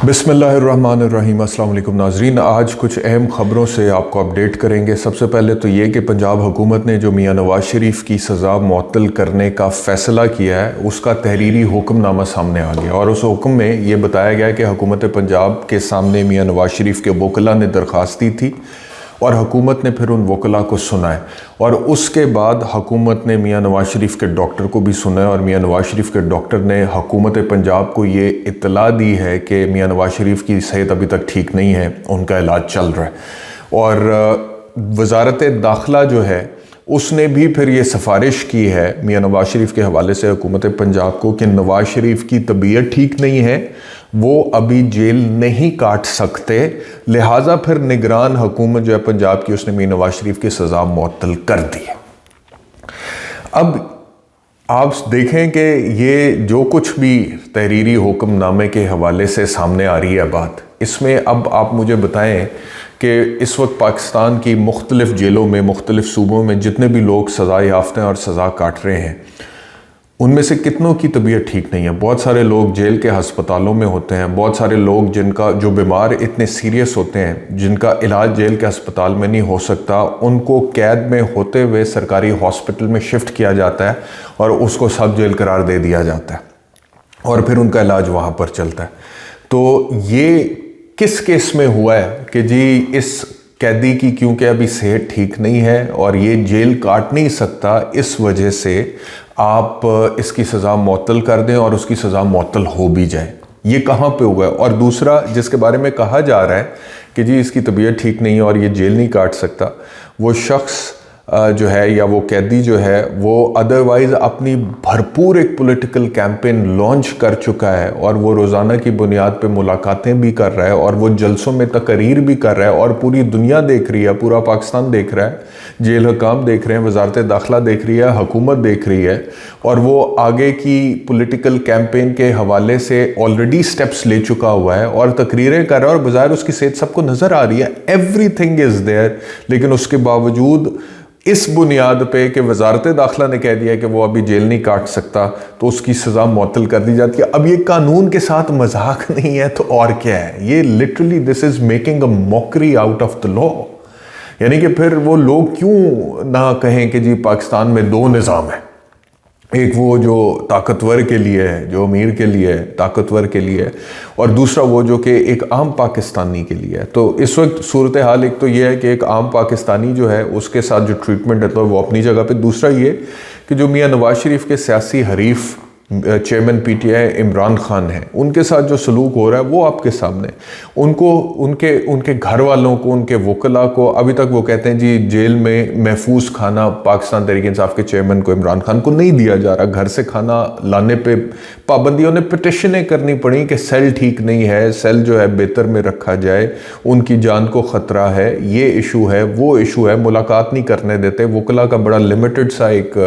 बिस्मिल्लाहिर्रहमानिर्रहीम। अस्सलाम वालेकुम नाज़रीन, आज कुछ अहम ख़बरों से आपको अपडेट करेंगे। सबसे पहले तो ये कि पंजाब हुकूमत ने जो मियाँ नवाज़ शरीफ की सज़ा मुअत्तल करने का फ़ैसला किया है, उसका तहरीरी हुक्मनामा सामने आ गया और उस हुक्म में ये बताया गया कि हुकूमत पंजाब के सामने मियाँ नवाज़ शरीफ के वकला ने दरख्वास्त दी थी और हुकूमत ने फिर उन वकला को सुना है और उसके बाद हुकूमत ने मियाँ नवाज़ शरीफ के डॉक्टर को भी सुना है और मियाँ नवाज़ शरीफ के डॉक्टर ने हुकूमत पंजाब को ये इत्तला दी है कि मियाँ नवाज़ शरीफ की सेहत अभी तक ठीक नहीं है, उनका इलाज चल रहा है। और वज़ारत दाखिला जो है उसने भी फिर ये सिफारिश की है मियाँ नवाज़ शरीफ के हवाले से हुकूमत पंजाब को कि नवाज़ शरीफ की तबीयत ठीक नहीं है, वो अभी जेल नहीं काट सकते, लिहाजा फिर निगरान हुकूमत जो है पंजाब की, उसने मियाँ नवाज़ शरीफ की सज़ा मुअत्तल कर दी है। अब आप देखें कि ये जो कुछ भी तहरीरी हुक्मनामे के हवाले से सामने आ रही है बात, इसमें अब आप मुझे बताएं कि इस वक्त पाकिस्तान की मुख्तलिफ़ जेलों में, मुख्तलिफ़ सूबों में जितने भी लोग सज़ा याफ्ते हैं और सज़ा काट रहे हैं, उनमें से कितनों की तबीयत ठीक नहीं है। बहुत सारे लोग जेल के हस्पतालों में होते हैं, बहुत सारे लोग जिनका जो बीमार इतने सीरियस होते हैं, जिनका इलाज जेल के अस्पताल में नहीं हो सकता, उनको कैद में होते हुए सरकारी हॉस्पिटल में शिफ्ट किया जाता है और उसको सब जेल करार दे दिया जाता है और फिर उनका इलाज वहाँ पर चलता है। तो ये किस केस में हुआ है कि जी इस कैदी की क्योंकि अभी सेहत ठीक नहीं है और ये जेल काट नहीं सकता, इस वजह से आप इसकी सज़ा मुअत्तल कर दें और उसकी सज़ा मुअत्तल हो भी जाए। ये कहाँ पे हुआ है? और दूसरा जिसके बारे में कहा जा रहा है कि जी इसकी तबीयत ठीक नहीं है और ये जेल नहीं काट सकता, वो शख्स जो है या वो कैदी जो है वो अदरवाइज़ अपनी भरपूर एक पॉलिटिकल कैंपेन लॉन्च कर चुका है और वो रोज़ाना की बुनियाद पे मुलाकातें भी कर रहा है और वो जलसों में तकरीर भी कर रहा है और पूरी दुनिया देख रही है, पूरा पाकिस्तान देख रहा है, जेल हुकाम देख रहे हैं, वज़ारत दाखिला देख रही है, हुकूमत देख रही है और वो आगे की पॉलिटिकल कैंपेन के हवाले से ऑलरेडी स्टेप्स ले चुका हुआ है और तकरीरें कर रहा है और बज़ाहिर उसकी सेहत सबको नज़र आ रही है, एवरीथिंग इज़ देयर। लेकिन उसके बावजूद इस बुनियाद पे कि वज़ारत दाखिला ने कह दिया कि वो अभी जेल नहीं काट सकता, तो उसकी सज़ा मुअत्तल कर दी जाती है। अब ये कानून के साथ मजाक नहीं है तो और क्या है? ये literally this is making a mockery out of the law. यानी कि फिर वो लोग क्यों ना कहें कि जी पाकिस्तान में दो निज़ाम है, एक वो जो ताकतवर के लिए है, जो अमीर के लिए है, ताकतवर के लिए है, और दूसरा वो जो कि एक आम पाकिस्तानी के लिए है। तो इस वक्त सूरत हाल एक तो ये है कि एक आम पाकिस्तानी जो है उसके साथ जो ट्रीटमेंट है तो वो अपनी जगह पे, दूसरा ये कि जो मियाँ नवाज़ शरीफ के सियासी हरीफ चेयरमैन पीटीआई इमरान खान हैं, उनके साथ जो सलूक हो रहा है वो आपके सामने। उनको उनके घर वालों को, उनके वकला को अभी तक वो कहते हैं जी जेल में महफूज खाना पाकिस्तान तहरीक इंसाफ के चेयरमैन को, इमरान खान को नहीं दिया जा रहा। घर से खाना लाने पे पाबंदी, उन्हें पिटिशनें करनी पड़ी कि सेल ठीक नहीं है, सेल जो है बेहतर में रखा जाए, उनकी जान को ख़तरा है, ये इशू है, वो इशू है, मुलाकात नहीं करने देते। वकला का बड़ा लिमिटेड सा एक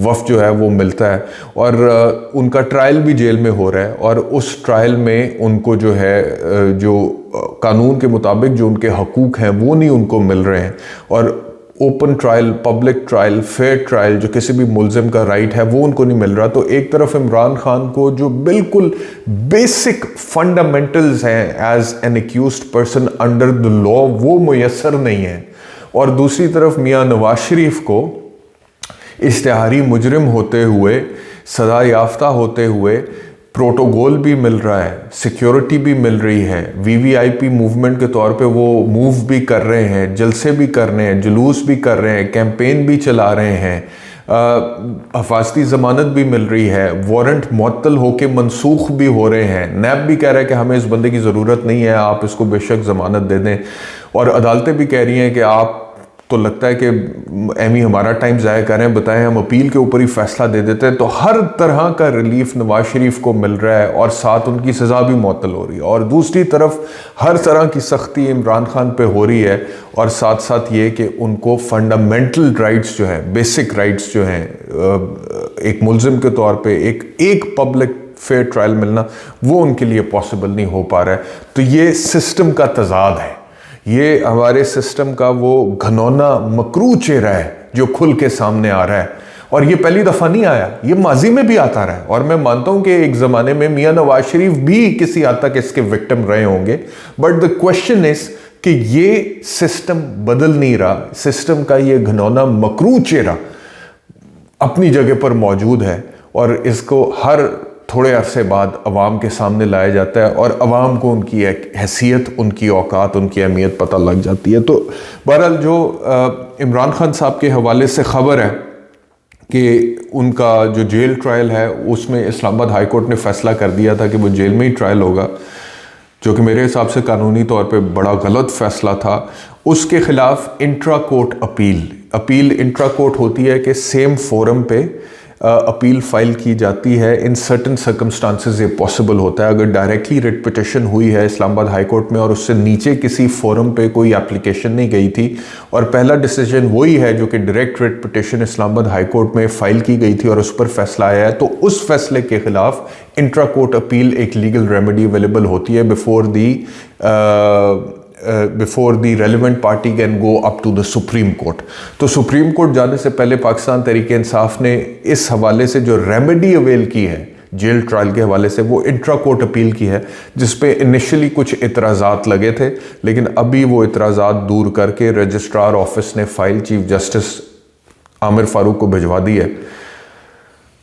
वफ़द जो है वो मिलता है और उनका ट्रायल भी जेल में हो रहा है और उस ट्रायल में उनको जो है जो कानून के मुताबिक जो उनके हकूक़ हैं वो नहीं उनको मिल रहे हैं और open trial, public trial, fair trial जो किसी भी मुल्ज़िम का राइट है वो उनको नहीं मिल रहा। तो एक तरफ इमरान खान को जो बिल्कुल बेसिक फंडामेंटल्स हैं as an accused person under the law वो मुयस्सर नहीं है और दूसरी तरफ मियाँ नवाज़ शरीफ को इश्तिहारी मुजरिम होते हुए, सज़ा याफ्ता होते हुए प्रोटोकॉल भी मिल रहा है, सिक्योरिटी भी मिल रही है, वीवीआईपी मूवमेंट के तौर पे वो मूव भी कर रहे हैं, जलसे भी कर रहे हैं, जुलूस भी कर रहे हैं, कैंपेन भी चला रहे हैं, हिफाजती ज़मानत भी मिल रही है, वारंट मुअत्तल होके मनसूख भी हो रहे हैं, नैब भी कह रहा है कि हमें इस बंदे की ज़रूरत नहीं है, आप इसको बेशक ज़मानत दे दें, और अदालतें भी कह रही हैं कि आप तो लगता है कि एमी हमारा टाइम ज़ाया कर रहे हैं, बताएं हम अपील के ऊपर ही फैसला दे देते हैं। तो हर तरह का रिलीफ नवाज़ शरीफ को मिल रहा है और साथ उनकी सज़ा भी मुअत्तल हो रही है और दूसरी तरफ हर तरह की सख्ती इमरान खान पे हो रही है और साथ साथ ये कि उनको फंडामेंटल राइट्स जो हैं, बेसिक राइट्स जो हैं, एक मुल्ज़िम के तौर पे एक पब्लिक फेयर ट्रायल मिलना वो उनके लिए पॉसिबल नहीं हो पा रहा है। तो ये सिस्टम का तज़ाद है, ये हमारे सिस्टम का वो घनौना मकरू चेहरा है जो खुल के सामने आ रहा है और ये पहली दफ़ा नहीं आया, ये माजी में भी आता रहा है। और मैं मानता हूं कि एक ज़माने में मियां नवाज शरीफ भी किसी हद तक इसके विक्टिम रहे होंगे, बट द क्वेश्चन इज कि ये सिस्टम बदल नहीं रहा, सिस्टम का ये घिनौना मकरू चेहरा अपनी जगह पर मौजूद है और इसको हर थोड़े अरसे बाद अवाम के सामने लाया जाता है और अवाम को उनकी हैसियत, उनकी औकात, उनकी अहमियत पता लग जाती है। तो बहरहाल जो इमरान खान साहब के हवाले से खबर है कि उनका जो जेल ट्रायल है उसमें इस्लामाबाद हाई कोर्ट ने फैसला कर दिया था कि वो जेल में ही ट्रायल होगा, जो कि मेरे हिसाब से कानूनी तौर पे बड़ा गलत फैसला था। उसके खिलाफ intra court appeal intra court होती है कि सेम फोरम पे अपील फाइल की जाती है। इन सर्टन सर्कमस्टांसेस ये पॉसिबल होता है। अगर डायरेक्टली रिट पिटिशन हुई है इस्लामाबाद हाई कोर्ट में और उससे नीचे किसी फोरम पे कोई एप्लीकेशन नहीं गई थी और पहला डिसीजन वही है जो कि direct writ petition Islamabad high court में फाइल की गई थी और उस पर फैसला आया है, तो उस फैसले के खिलाफ इंट्रा कोर्ट अपील एक लीगल रेमेडी अवेलेबल होती है before the relevant party can go up to the supreme court. तो सुप्रीम कोर्ट जाने से पहले पाकिस्तान तहरीक इंसाफ ने इस हवाले से जो रेमेडी अवेल की है जेल ट्रायल के हवाले से, वो इंट्रा कोर्ट अपील की है, जिसपे इनिशियली कुछ इतराज़ात लगे थे, लेकिन अभी वो इतराज़ात दूर करके रजिस्ट्रार ऑफिस ने file chief justice Aamir Farooq को भिजवा दी है।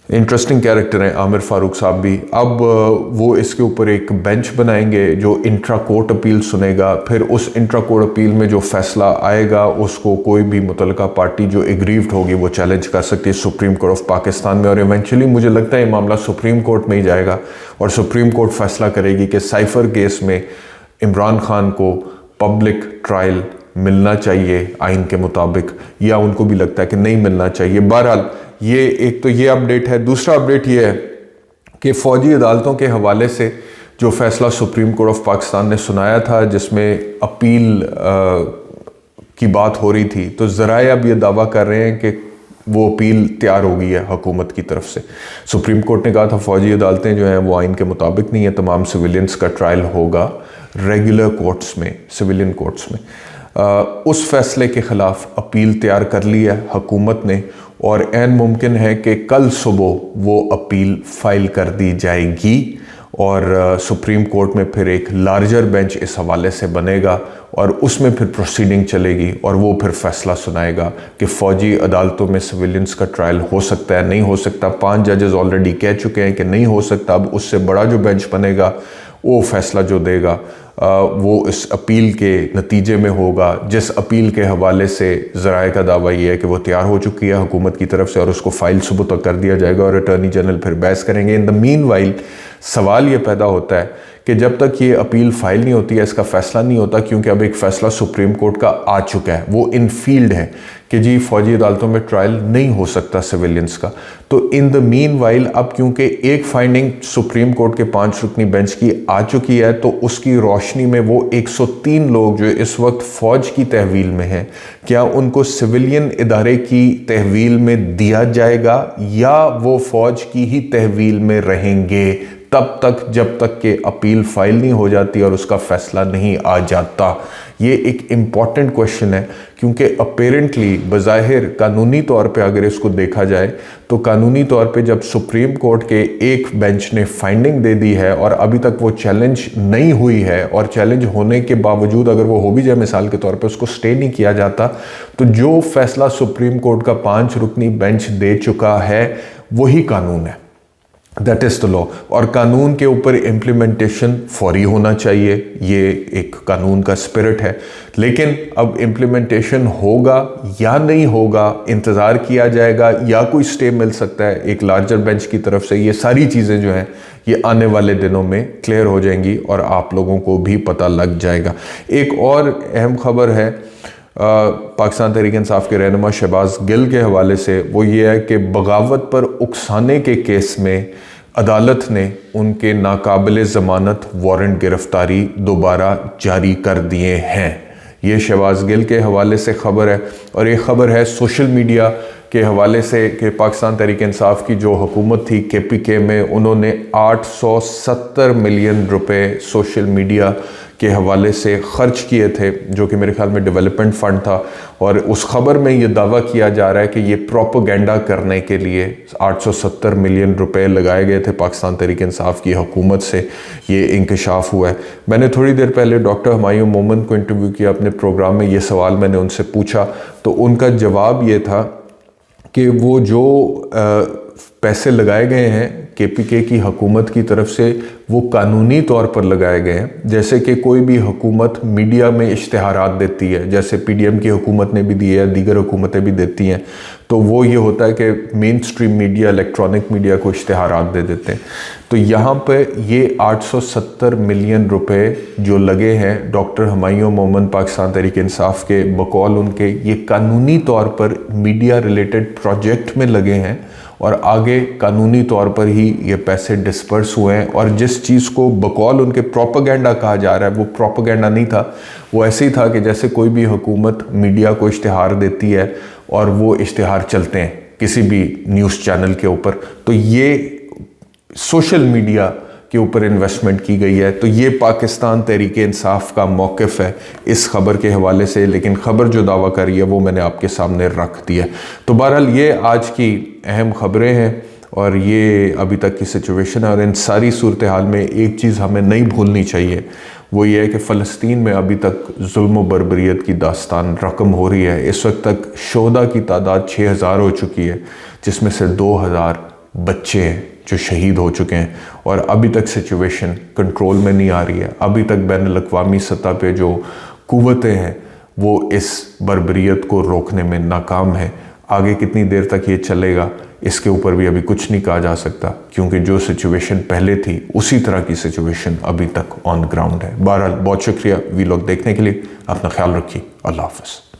इंटरेस्टिंग कैरेक्टर हैं आमिर फारूक साहब भी। अब वो इसके ऊपर एक बेंच बनाएंगे जो इंट्रा कोर्ट अपील सुनेगा, फिर उस इंट्रा कोर्ट अपील में जो फैसला आएगा उसको कोई भी मुतलका पार्टी जो एग्रीव्ड होगी वो चैलेंज कर सकती है सुप्रीम कोर्ट ऑफ पाकिस्तान में, और इवेंचुअली मुझे लगता है ये मामला सुप्रीम कोर्ट में ही जाएगा और सुप्रीम कोर्ट फैसला करेगी कि साइफर केस में इमरान खान को पब्लिक ट्रायल मिलना चाहिए आइन के मुताबिक, या उनको भी लगता है कि नहीं मिलना चाहिए। बहरहाल ये एक तो ये अपडेट है। दूसरा अपडेट ये है कि फ़ौजी अदालतों के हवाले से जो फैसला सुप्रीम कोर्ट ऑफ पाकिस्तान ने सुनाया था जिसमें अपील की बात हो रही थी, तो ज़राए अब ये दावा कर रहे हैं कि वो अपील तैयार हो गई है हुकूमत की तरफ से। सुप्रीम कोर्ट ने कहा था फ़ौजी अदालतें जो हैं वो आइन के मुताबिक नहीं है, तमाम सिविलियंस का ट्रायल होगा रेगुलर कोर्ट्स में, सिविलियन कोर्ट्स में। उस फैसले के ख़िलाफ़ अपील तैयार कर ली है हुकूमत ने और ऐन मुमकिन है कि कल सुबह वो अपील फाइल कर दी जाएगी और सुप्रीम कोर्ट में फिर एक लार्जर बेंच इस हवाले से बनेगा और उसमें फिर प्रोसीडिंग चलेगी और वो फिर फैसला सुनाएगा कि फ़ौजी अदालतों में सिविलियंस का ट्रायल हो सकता है, नहीं हो सकता। 5 जजेस ऑलरेडी कह चुके हैं कि नहीं हो सकता। अब उससे बड़ा जो बेंच बनेगा वो फैसला जो देगा वो इस अपील के नतीजे में होगा, जिस अपील के हवाले से ज़राए का दावा ये है कि वो तैयार हो चुकी है हुकूमत की तरफ से और उसको फाइल सुबह तक कर दिया जाएगा और अटॉर्नी जनरल फिर बहस करेंगे। इन द मीनवाइल सवाल ये पैदा होता है कि जब तक ये अपील फाइल नहीं होती है, इसका फैसला नहीं होता, क्योंकि अब एक फ़ैसला सुप्रीम कोर्ट का आ चुका है, वो इन फील्ड है कि जी फ़ौजी अदालतों में ट्रायल नहीं हो सकता सिविलियंस का। तो इन द मीनवाइल अब क्योंकि एक फाइंडिंग सुप्रीम कोर्ट के 5 रुकनी बेंच की आ चुकी है, तो उसकी रोशनी में वो 103 लोग जो इस वक्त फ़ौज की तहवील में हैं, क्या उनको सिविलियन इदारे की तहवील में दिया जाएगा या वो फ़ौज की ही तहवील में रहेंगे तब तक जब तक कि अपील फाइल नहीं हो जाती और उसका फैसला नहीं आ जाता। ये एक इम्पॉर्टेंट क्वेश्चन है क्योंकि अपेरेंटली बज़ाहिर कानूनी तौर पे अगर इसको देखा जाए तो कानूनी तौर पे जब सुप्रीम कोर्ट के एक बेंच ने फाइंडिंग दे दी है और अभी तक वो चैलेंज नहीं हुई है और चैलेंज होने के बावजूद अगर वो हो भी जाए मिसाल के तौर पे उसको स्टे नहीं किया जाता, तो जो फैसला सुप्रीम कोर्ट का 5 रुकनी बेंच दे चुका है वही कानून है, दैट इज़ द लॉ। और कानून के ऊपर इम्प्लीमेंटेशन फौरी होना चाहिए, ये एक कानून का स्पिरिट है। लेकिन अब इम्प्लीमेंटेशन होगा या नहीं होगा, इंतज़ार किया जाएगा या कोई स्टे मिल सकता है एक लार्जर बेंच की तरफ से, ये सारी चीज़ें जो हैं ये आने वाले दिनों में क्लियर हो जाएंगी और आप लोगों को भी पता लग जाएगा। एक और अहम खबर है पाकिस्तान तहरीक इंसाफ के रहनुमा शहबाज गिल के हवाले से, वो ये है कि बगावत पर उकसाने के केस में अदालत ने उनके नाकाबिल ज़मानत वारंट गिरफ्तारी दोबारा जारी कर दिए हैं। ये शहबाज गिल के हवाले से ख़बर है और ये ख़बर है सोशल मीडिया के हवाले से कि पाकिस्तान तहरीक इंसाफ की जो हुकूमत थी KPK में, उन्होंने 870 मिलियन रुपए सोशल मीडिया के हवाले से ख़र्च किए थे, जो कि मेरे ख्याल में डेवलपमेंट फ़ंड था। और उस ख़बर में ये दावा किया जा रहा है कि ये प्रोपेगेंडा करने के लिए 870 मिलियन रुपए लगाए गए थे पाकिस्तान तहरीक इंसाफ की हुकूमत से, ये इंकशाफ हुआ है। मैंने थोड़ी देर पहले डॉक्टर हुमायूं मोमिन को इंटरव्यू किया अपने प्रोग्राम में, ये सवाल मैंने उनसे पूछा तो उनका जवाब ये था कि वो जो पैसे लगाए गए हैं KPK की हुकूमत की तरफ से, वो कानूनी तौर पर लगाए गए हैं। जैसे कि कोई भी हुकूमत मीडिया में इश्तिहारात देती है, जैसे PDM की हुकूमत ने भी दी है, दीगर हुकूमतें भी देती हैं, तो वो ये होता है कि main stream media, electronic media को इश्तिहारात दे देते हैं। तो यहाँ पे ये 870 मिलियन रुपए जो लगे हैं डॉक्टर हुमायूं मोमिन पाकिस्तान तहरीक इंसाफ के, बकौल उनके, ये कानूनी तौर पर मीडिया रिलेटेड प्रोजेक्ट में लगे हैं और आगे कानूनी तौर पर ही ये पैसे डिस्पर्स हुए हैं। और जिस चीज़ को बकौल उनके प्रोपेगेंडा कहा जा रहा है, वो प्रोपेगेंडा नहीं था, वो ऐसे ही था कि जैसे कोई भी हुकूमत मीडिया को इश्तिहार देती है और वो इश्तिहार चलते हैं किसी भी न्यूज़ चैनल के ऊपर, तो ये सोशल मीडिया के ऊपर इन्वेस्टमेंट की गई है। तो ये पाकिस्तान तहरीक इंसाफ का मौक़िफ़ है इस ख़बर के हवाले से, लेकिन ख़बर जो दावा कर रही है वो मैंने आपके सामने रख दी है। तो बहरहाल ये आज की अहम ख़बरें हैं और ये अभी तक की सिचुएशन है। और इन सारी सूरत हाल में एक चीज़ हमें नहीं भूलनी चाहिए, वो ये है कि फ़लस्तीन में अभी तक जुल्म व बर्बरियत की दास्तान रकम हो रही है। इस वक्त तक शोहदा की तादाद 6000 हो चुकी है, जिसमें से 2000 बच्चे हैं जो शहीद हो चुके हैं। और अभी तक सिचुएशन कंट्रोल में नहीं आ रही है। अभी तक बैनुल-अक़वामी सतह पे जो कुव्वतें हैं वो इस बर्बरियत को रोकने में नाकाम है। आगे कितनी देर तक ये चलेगा इसके ऊपर भी अभी कुछ नहीं कहा जा सकता, क्योंकि जो सिचुएशन पहले थी उसी तरह की सिचुएशन अभी तक ऑन ग्राउंड है। बहरहाल बहुत शुक्रिया वीलॉग देखने के लिए। अपना ख्याल रखिए। अल्लाह हाफ़िज़।